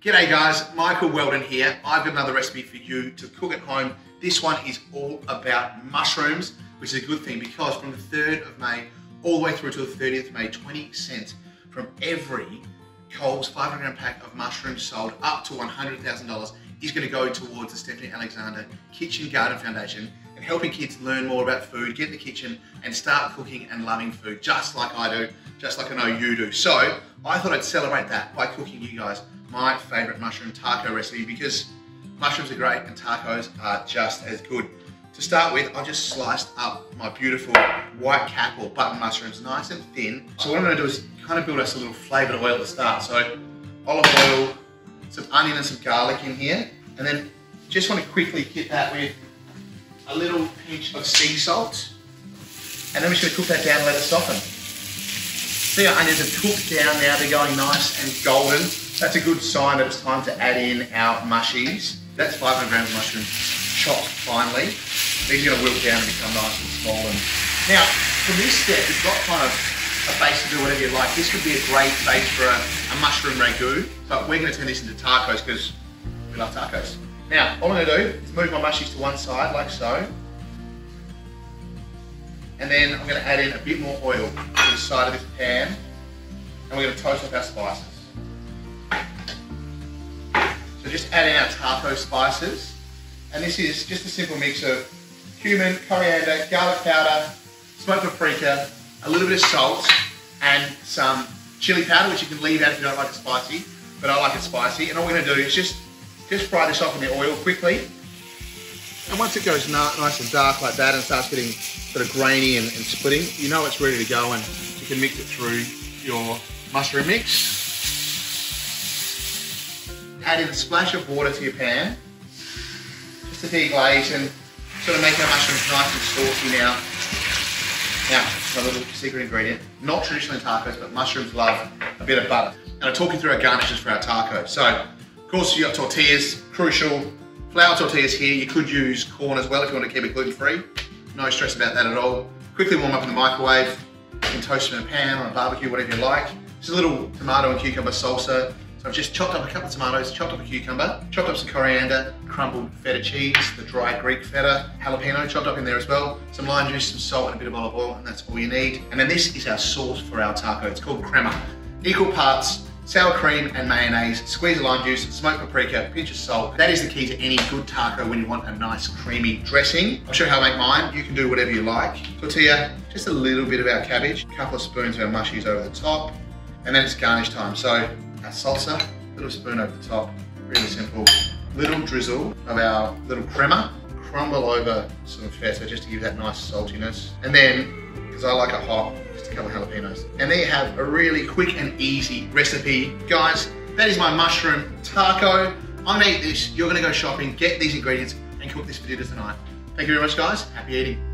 G'day guys, Michael Weldon here. I've got another recipe for you to cook at home. This one is all about mushrooms, which is a good thing because from the 3rd of May all the way through to the 30th of May, 20 cents from every Coles 500 gram pack of mushrooms sold up to $100,000 is going to go towards the Stephanie Alexander Kitchen Garden Foundation and helping kids learn more about food, get in the kitchen and start cooking and loving food just like I do, just like I know you do. So I thought I'd celebrate that by cooking you guys my favorite mushroom taco recipe because mushrooms are great and tacos are just as good. To start with, I've just sliced up my beautiful white cap or button mushrooms nice and thin. So what I'm going to do is kind of build us a little flavoured oil to start. So olive oil, some onion and some garlic in here, and then just want to quickly hit that with a little pinch of sea salt, and then we're just going to cook that down and let it soften. See, our onions have cooked down now, they're going nice and golden. That's a good sign that it's time to add in our mushies. That's 500 grams of mushrooms chopped finely. These are going to wilt down and become nice and small. Now, from this step, you've got kind of a base to do whatever you like. This could be a great base for a mushroom ragu, but we're going to turn this into tacos because we love tacos. Now, all I'm going to do is move my mushies to one side, like so. And then I'm going to add in a bit more oil to the side of this pan. And we're going to toast up our spices. So just add in our taco spices. And this is just a simple mix of cumin, coriander, garlic powder, smoked paprika, a little bit of salt, and some chilli powder, which you can leave out if you don't like it spicy, but I like it spicy. And all we're going to do is just fry this off in the oil quickly. And once it goes nice and dark like that and starts getting sort of grainy and splitting, you know it's ready to go and you can mix it through your mushroom mix. Add in a splash of water to your pan, just to deglaze and sort of make our mushrooms nice and saucy now. Now, a little secret ingredient, not traditional in tacos, but mushrooms love a bit of butter. And I'll talk you through our garnishes for our tacos. So, of course, you've got tortillas, crucial. Flour tortillas here, you could use corn as well if you want to keep it gluten-free. No stress about that at all. Quickly warm up in the microwave. You can toast them in a pan or a barbecue, whatever you like. Just a little tomato and cucumber salsa. So I've just chopped up a couple of tomatoes, chopped up a cucumber, chopped up some coriander, crumbled feta cheese, the dry Greek feta, jalapeno chopped up in there as well, some lime juice, some salt and a bit of olive oil, and that's all you need. And then this is our sauce for our taco. It's called crema. Equal parts sour cream and mayonnaise, squeeze of lime juice, smoked paprika, pinch of salt. That is the key to any good taco when you want a nice creamy dressing. I'll show you how I make mine. You can do whatever you like. Tortilla, just a little bit of our cabbage, a couple of spoons of our mushies over the top, and then it's garnish time. So our salsa, a little spoon over the top, really simple. Little drizzle of our little crema, crumble over some feta just to give that nice saltiness. And then, because I like it hot, just a couple of jalapenos. And there you have a really quick and easy recipe. Guys, that is my mushroom taco. I'm gonna eat this, you're gonna go shopping, get these ingredients, and cook this for dinner tonight. Thank you very much, guys. Happy eating.